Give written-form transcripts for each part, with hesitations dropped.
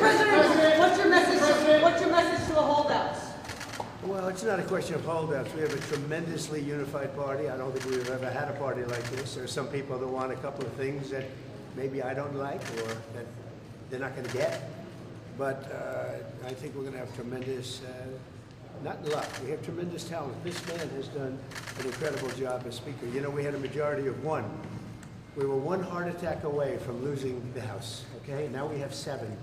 President, what's your message to the holdouts? Well, it's not a question of holdouts. We have a tremendously unified party. I don't think we've ever had a party like this. There are some people that want a couple of things that maybe I don't like or that they're not going to get. But I think we're going to have tremendous, not luck, we have tremendous talent. This man has done an incredible job as Speaker. You know, we had a majority of 1. We were 1 heart attack away from losing the House, okay? Now we have 7.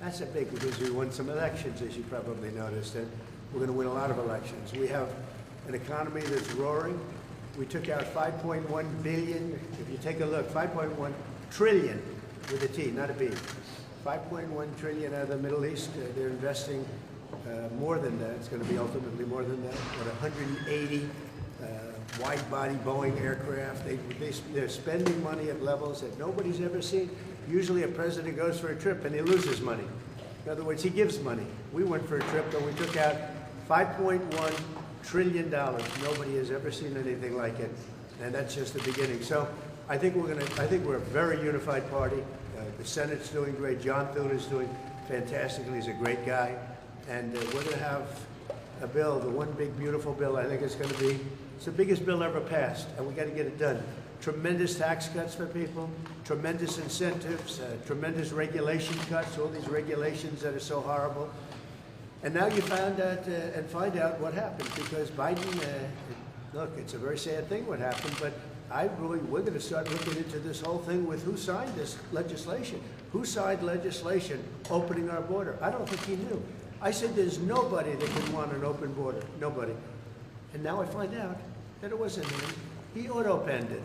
That's a big, because we won some elections, as you probably noticed, and we're going to win a lot of elections. We have an economy that's roaring. We took out $5.1 billion. If you take a look, 5.1 trillion with a T, not a B. 5.1 trillion out of the Middle East. They're investing more than that. It's going to be ultimately more than that. But 180 wide-body Boeing aircraft. They're spending money at levels that nobody's ever seen. Usually a president goes for a trip and he loses money. In other words, he gives money. We went for a trip and we took out $5.1 trillion. Nobody has ever seen anything like it, and that's just the beginning. So I think we're a very unified party. The Senate's doing great. John Thune is doing fantastically. He's a great guy, and we're going to have a bill, the one big beautiful bill. I think it's going to be the biggest bill ever passed, and we got to get it done. Tremendous tax cuts for people, tremendous incentives, tremendous regulation cuts. All these regulations that are so horrible. And now you find out what happened, because Biden, look, it's a very sad thing what happened, but we're going to start looking into this whole thing with who signed this legislation. Who signed legislation opening our border? I don't think he knew. I said there's nobody that can want an open border, nobody. And now I find out that it wasn't him. He auto-penned it.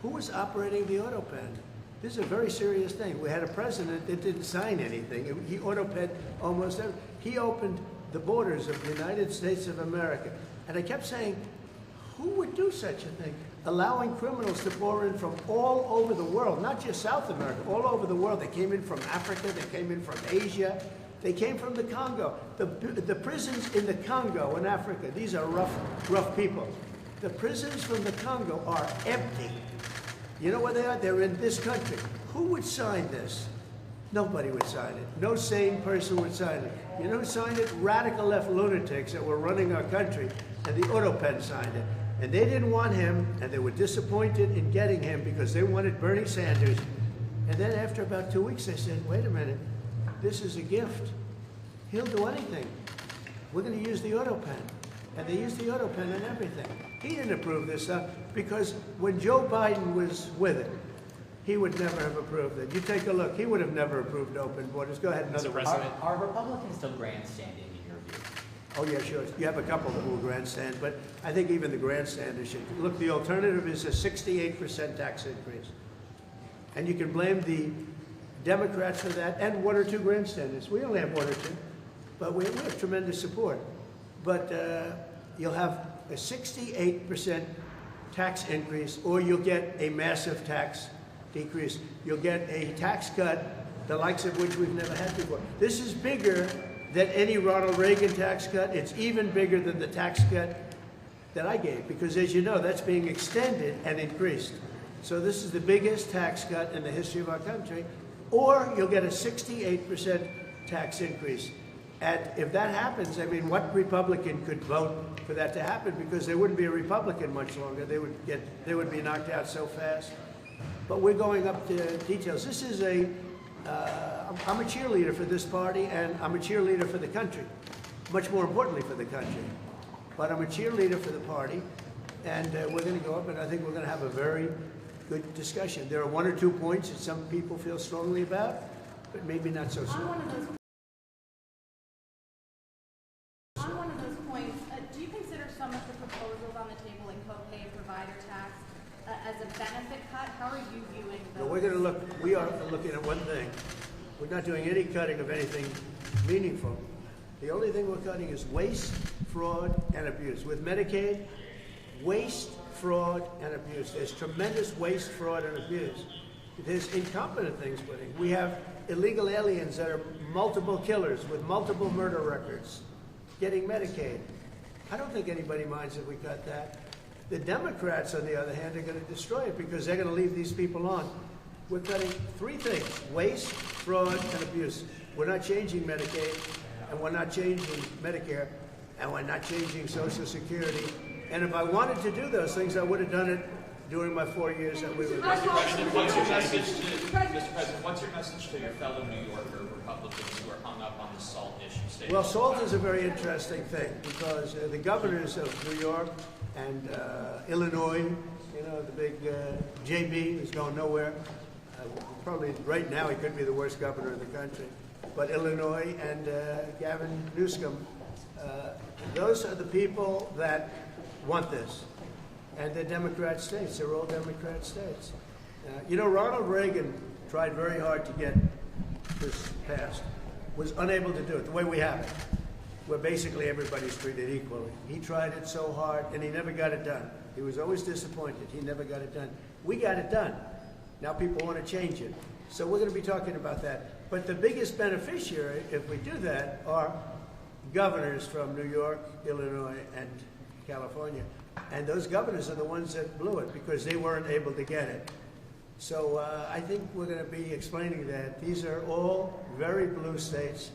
Who was operating the auto-pen? This is a very serious thing. We had a president that didn't sign anything. He auto-penned almost everything. He opened the borders of the United States of America. And I kept saying, who would do such a thing? Allowing criminals to pour in from all over the world, not just South America, all over the world. They came in from Africa, they came in from Asia, they came from the Congo. The prisons in the Congo in Africa, these are rough people. The prisons from the Congo are empty. You know where they are? They're in this country. Who would sign this? Nobody would sign it. No sane person would sign it. You know who signed it? Radical left lunatics that were running our country, and the auto-pen signed it. And they didn't want him, and they were disappointed in getting him because they wanted Bernie Sanders. And then after about 2 weeks, they said, wait a minute, this is a gift. He'll do anything. We're going to use the auto-pen. And they used the auto-pen and everything. He didn't approve this stuff because when Joe Biden was with it, he would never have approved it. You take a look, he would have never approved open borders. Go ahead, another one. Are Republicans still grandstanding in your view? Oh yeah, sure. You have a couple that will grandstand, but I think even the grandstanders should. Look, the alternative is a 68% tax increase. And you can blame the Democrats for that and 1 or 2 grandstanders. We only have 1 or 2, but we have tremendous support. But you'll have a 68% tax increase, or you'll get a massive tax decrease. You'll get a tax cut, the likes of which we've never had before. This is bigger than any Ronald Reagan tax cut. It's even bigger than the tax cut that I gave, because as you know, that's being extended and increased. So this is the biggest tax cut in the history of our country, or you'll get a 68% tax increase. And if that happens, I mean, what Republican could vote for that to happen? Because there wouldn't be a Republican much longer. They would be knocked out so fast. But we're going up to details. This is I'm a cheerleader for this party, and I'm a cheerleader for the country. Much more importantly for the country. But I'm a cheerleader for the party, and we're going to go up, and I think we're going to have a very good discussion. There are 1 or 2 points that some people feel strongly about, but maybe not so strongly. On one of those points, do you consider some of the proposals on the table in co-pay and provider tax as a benefit cut? How are you viewing those? No, we are looking at one thing. We're not doing any cutting of anything meaningful. The only thing we're cutting is waste, fraud, and abuse. With Medicaid, waste, fraud, and abuse. There's tremendous waste, fraud, and abuse. There's incompetent things put in. We have illegal aliens that are multiple killers with multiple murder records getting Medicaid. I don't think anybody minds if we cut that. The Democrats, on the other hand, are going to destroy it because they're going to leave these people on. We're cutting three things: waste, fraud, and abuse. We're not changing Medicaid, and we're not changing Medicare, and we're not changing Social Security. And if I wanted to do those things, I would have done it during my 4 years that we were. Mr. President, what's your message to your fellow New Yorker Republicans who are hung up on the SALT issue? Well, SALT is a very interesting thing because the governors of New York and Illinois, you know, the big JB is going nowhere. Probably right now he could be the worst governor in the country. But Illinois and Gavin Newsom, those are the people that want this. And they're Democrat states. They're all Democrat states. You know, Ronald Reagan tried very hard to get this passed, was unable to do it the way we have it, where basically everybody's treated equally. He tried it so hard, and he never got it done. He was always disappointed. He never got it done. We got it done. Now people want to change it. So we're going to be talking about that. But the biggest beneficiary, if we do that, are governors from New York, Illinois, and California. And those governors are the ones that blew it because they weren't able to get it. So I think we're going to be explaining that. These are all very blue states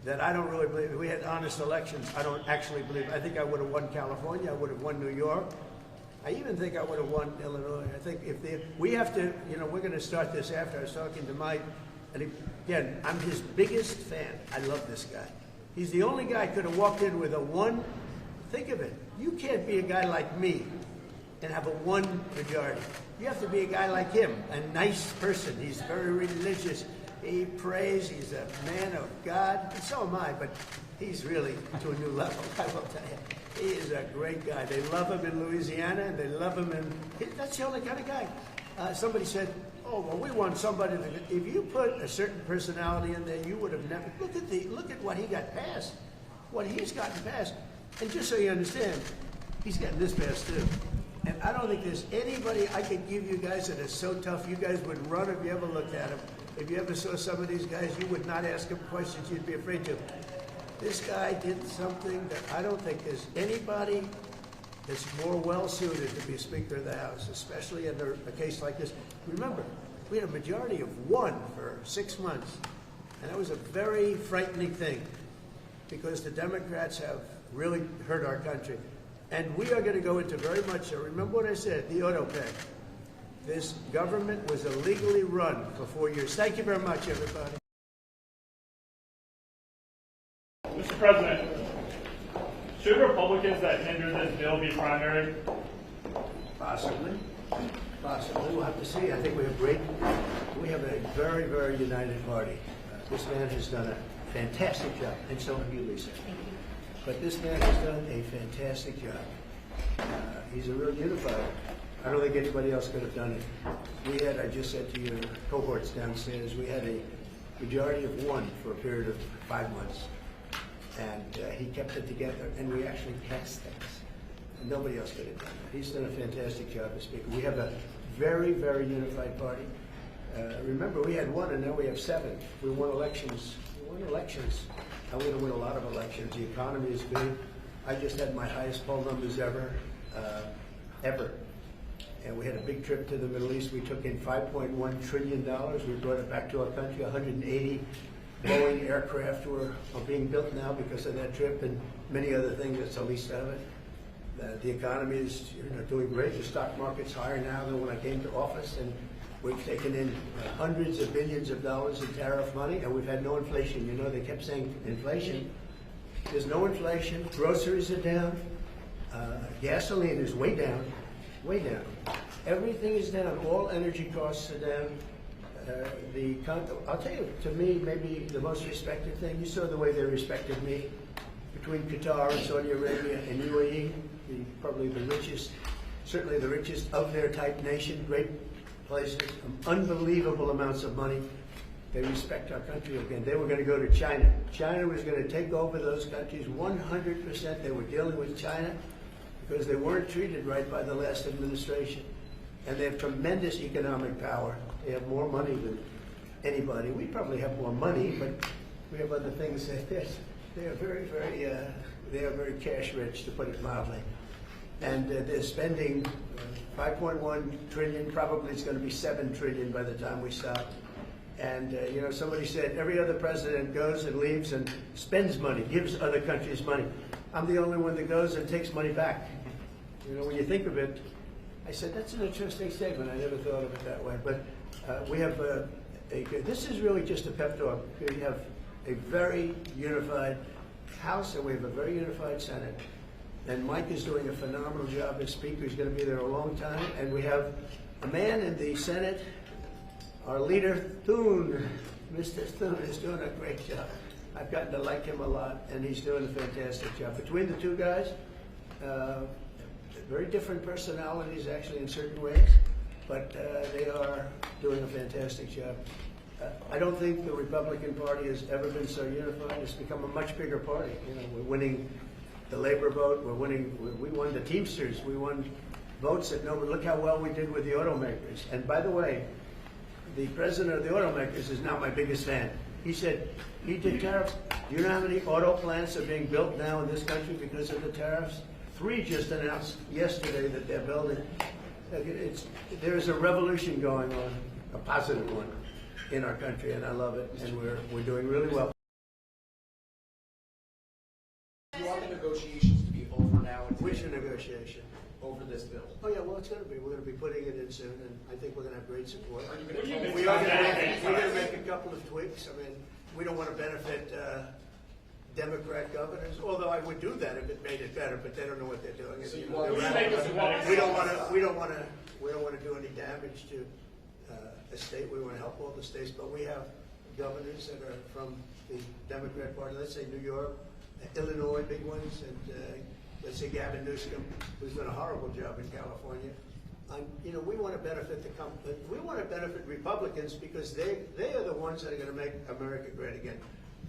that I don't really believe. If we had honest elections, I don't actually believe. I think I would have won California. I would have won New York. I even think I would have won Illinois. I think we have to, you know, we're going to start this after. I was talking to Mike, and again, I'm his biggest fan. I love this guy. He's the only guy who could have walked in with a one. Think of it. You can't be a guy like me and have a one majority. You have to be a guy like him, a nice person. He's very religious. He prays. He's a man of God. And so am I, but he's really to a new level, I will tell you. He is a great guy. They love him in Louisiana, and they love him in... That's the only kind of guy. Somebody said, oh, well, we want somebody that... If you put a certain personality in there, you would have never... Look at what he got passed. What he's gotten passed. And just so you understand, he's getting this passed too. And I don't think there's anybody I could give you guys that is so tough. You guys would run if you ever looked at him. If you ever saw some of these guys, you would not ask him questions you'd be afraid to. This guy did something that I don't think there's anybody that's more well-suited to be Speaker of the House, especially in a case like this. Remember, we had a majority of 1 for 6 months, and that was a very frightening thing because the Democrats have really hurt our country. And we are going to go into very much, remember what I said, the auto pay. This government was illegally run for 4 years. Thank you very much, everybody. Mr. President, should Republicans that hinder this bill be primary? Possibly. Possibly. We'll have to see. I think we have a very, very united party. This man has done a fantastic job, and so have you, Lisa. But this man has done a fantastic job. He's a real unifier. I don't think anybody else could have done it. We had, I just said to your cohorts downstairs, we had a majority of 1 for a period of 5 months. And he kept it together, and we actually passed things. And nobody else could have done it. He's done a fantastic job as Speaker. We have a very, very unified party. Remember, we had 1, and now we have 7. We won elections. We won elections. And we're going to win a lot of elections. The economy is good. I just had my highest poll numbers ever. And we had a big trip to the Middle East. We took in $5.1 trillion. We brought it back to our country. 180 Boeing aircraft are being built now because of that trip, and many other things. That's the least of it. The economy is doing great. The stock market's higher now than when I came to office, and we've taken in hundreds of billions of dollars in tariff money, and we've had no inflation. You know, they kept saying inflation. There's no inflation. Groceries are down. Gasoline is way down. Way down. Everything is down. All energy costs are down. I'll tell you, to me, maybe the most respected thing, you saw the way they respected me between Qatar and Saudi Arabia and UAE, probably the richest, certainly the richest of their type nation, great places, unbelievable amounts of money. They respect our country again. They were going to go to China. China was going to take over those countries 100%. They were dealing with China because they weren't treated right by the last administration. And they have tremendous economic power. They have more money than anybody. We probably have more money, but we have other things that they are very, very, they are very cash rich, to put it mildly. and they're spending 5.1 trillion. Probably it's going to be 7 trillion by the time we stop. And you know, somebody said every other president goes and leaves and spends money, gives other countries money. I'm the only one that goes and takes money back. You know, when you think of it, I said that's an interesting statement. I never thought of it that way. But we have this is really just a pep talk. We have a very unified House and we have a very unified Senate. And Mike is doing a phenomenal job as Speaker. He's going to be there a long time. And we have a man in the Senate, our leader, Thune. Mr. Thune is doing a great job. I've gotten to like him a lot, and he's doing a fantastic job. Between the two guys, very different personalities, actually, in certain ways, but they are doing a fantastic job. I don't think the Republican Party has ever been so unified. It's become a much bigger party. You know, we're winning the labor vote. We're winning. We won the Teamsters. We won votes that nobody. Look how well we did with the automakers. And by the way, the president of the automakers is now my biggest fan. He said he did tariffs. Do you know how many auto plants are being built now in this country because of the tariffs? 3 just announced yesterday that they're building. There is a revolution going on, a positive one, in our country, and I love it. And we're doing really well. Do you want the negotiations to be over now? Which negotiation? Over this bill. Oh yeah, well it's going to be. We're going to be putting it in soon, and I think we're going to have great support. Are you going to We are going to make a couple of tweaks. I mean, we don't want to benefit Democrat governors, although I would do that if it made it better. But they don't know what they're doing. So you They're want- radical. We don't want to do any damage to a state. We want to help all the states, but we have governors that are from the Democrat Party. Let's say New York, Illinois, big ones, and let's say Gavin Newsom, who's done a horrible job in California. You know, we want to benefit we want to benefit Republicans because they are the ones that are going to make America great again.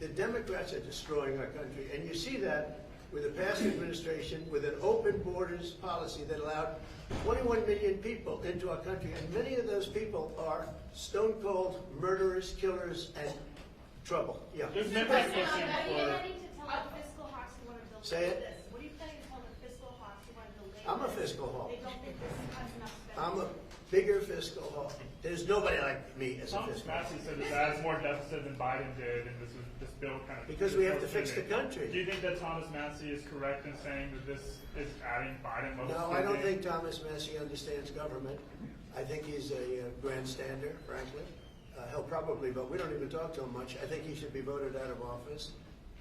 The Democrats are destroying our country, and you see that with the past administration, with an open borders policy that allowed 21 million people into our country, and many of those people are stone cold murderers, killers, and trouble. Yeah. There's Mr. never a President, question what are you for. planning to tell the fiscal hawks who want to build Say it. this? What are you planning to tell the fiscal hawks who want to delay I'm a this? fiscal hawk. They don't think this has enough spending. I'm a bigger fiscal hawk. There's nobody like me as a Thomas fiscal hawk. Massey said this adds more deficit than Biden did, and this bill kind of. Because we have to fix the country. Do you think that Thomas Massey is correct in saying that this is adding Biden level No, spending? I don't think Thomas Massey understands government. I think he's a grandstander, frankly. He'll probably vote. We don't even talk to him much. I think he should be voted out of office.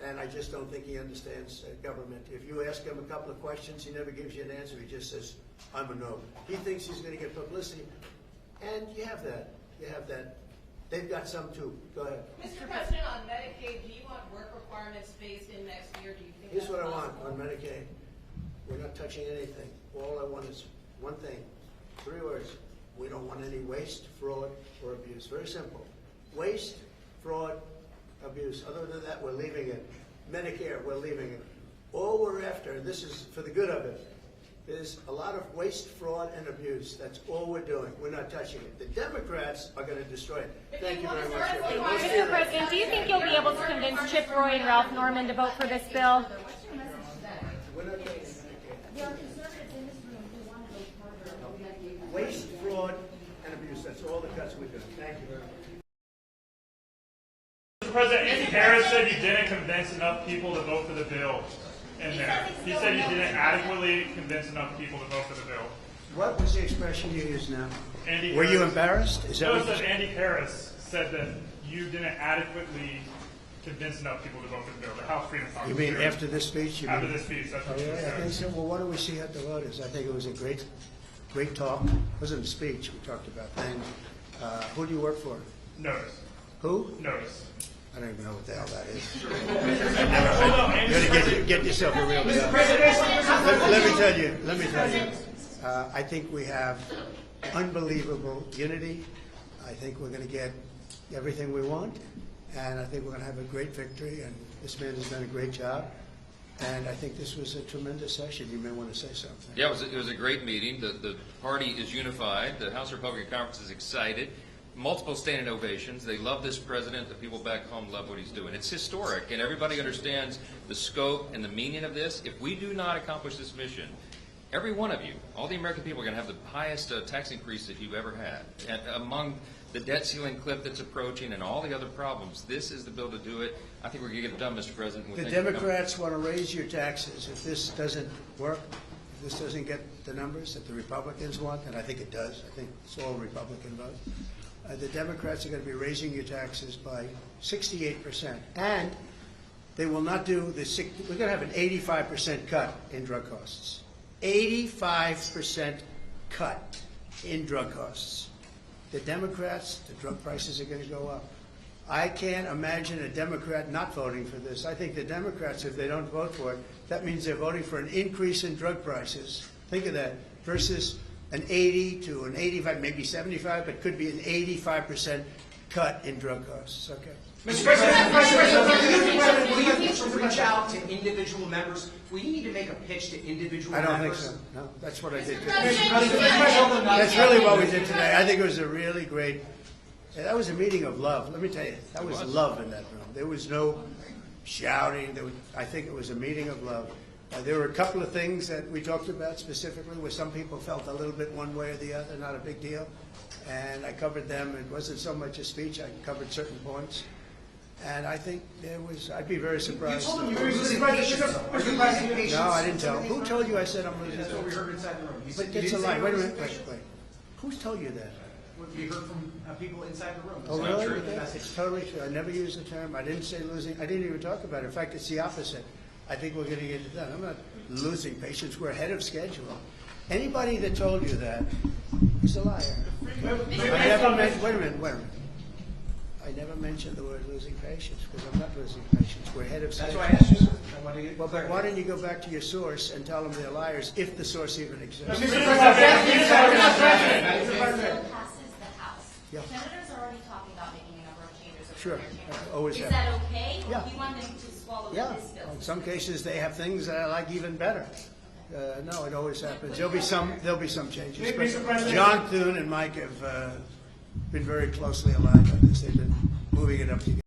And I just don't think he understands government. If you ask him a couple of questions, he never gives you an answer. He just says, I'm a no. He thinks he's going to get publicity. And you have that. You have that. They've got some too. Go ahead. Mr. President, on Medicaid, do you want work requirements phased in next year? Do you think Here's that's what I want possible? on Medicaid. We're not touching anything. All I want is one thing. 3 words. We don't want any waste, fraud, or abuse. Very simple. Waste, fraud, abuse. Other than that, we're leaving it. Medicare, we're leaving it. All we're after, and this is for the good of it, is a lot of waste, fraud, and abuse. That's all we're doing. We're not touching it. The Democrats are going to destroy it. Thank you very much. everyone. Mr. President, do you think you'll be able to convince Chip Roy and Ralph Norman to vote for this bill? What's your message to them? We're not taking Medicaid. There are conservatives in this room who want to go further on Medicaid. Waste, fraud, and abuse. That's all the cuts we're doing. Thank you very much. Mr. President, Andy Harris said you didn't convince enough people to vote for the bill in there. He said you didn't adequately convince enough people to vote for the bill. What was the expression you used now? Andy Were you Harris- embarrassed? Is that No, what it you said Andy Harris said that you didn't adequately convince enough people to vote for the bill. The House Freedom Caucus. You mean hearing. after this speech? You After mean? this speech, that's Oh, what you yeah, I think said. so. Well, why don't we see how the vote is? I think it was a great talk. It wasn't a speech. We talked about things. Who do you work for? Notice. Who? Notice. I don't even know what the hell that is. Hold on, Andy. You got to get yourself a real job. Let me tell you. I think we have unbelievable unity. I think we're going to get everything we want, and I think we're going to have a great victory. And this man has done a great job. And I think this was a tremendous session. You may want to say something. Yeah, it was a great meeting. The party is unified. The House Republican Conference is excited. Multiple standing ovations. They love this president. The people back home love what he's doing. It's historic, and everybody understands the scope and the meaning of this. If we do not accomplish this mission, every one of you, all the American people are going to have the highest tax increase that you've ever had. And among the debt ceiling cliff that's approaching and all the other problems, this is the bill to do it. I think we're going to get it done, Mr. President. The Democrats want to raise your taxes. If this doesn't work, if this doesn't get the numbers that the Republicans want, and I think it does, I think it's all Republican vote, the Democrats are going to be raising your taxes by 68%. And they will not do the, we're going to have an 85% cut in drug costs. 85% cut in drug costs. The Democrats, the drug prices are going to go up. I can't imagine a Democrat not voting for this. I think the Democrats, if they don't vote for it, that means they're voting for an increase in drug prices. Think of that, versus an 80 to an 85, maybe 75, but could be an 85% cut in drug costs. Okay. Mr. President, will you need to reach out to individual members? Will you need to make a pitch to individual I don't think members? so. No, that's what I did today. President, That's really what we did today. I think it was a really great, that was a meeting of love. Let me tell you, that was love in that room. There was no shouting. I think it was a meeting of love. There were a couple of things that we talked about specifically where some people felt a little bit one way or the other, not a big deal. And I covered them. It wasn't so much a speech. I covered certain points. And I think there was, I'd be very surprised. You told them you were losing patience. Are you losing patience? No, I didn't tell. Who told you I said I'm losing? That's what we heard inside the room. You said But you it's a didn't say lie. you Wait a were minute. losing patience. Wait. Who's told you that? We heard from people inside the room. Oh, not really? true. It's totally true. I never used the term. I didn't say losing. I didn't even talk about it. In fact, it's the opposite. I think we're going to get it done. I'm not losing patience. We're ahead of schedule. Anybody that told you that is a liar. I never meant, wait a minute. I never mentioned the word losing patience because I'm not losing patience. We're ahead of That's schedule. why I asked you, sir. I wanted to get Well, but why don't you go back to your source and tell them they're liars if the source even exists? Bill passes the House. Yeah. Senators are already talking about making a number of changes. over Sure. their chamber. Always Is have. that okay? Yeah. Or do you want them to swallow Yeah, this bill? in some cases they have things that I like even better. No, it always happens. There'll be some changes. But John Thune and Mike have been very closely aligned on this. They've been moving it up together.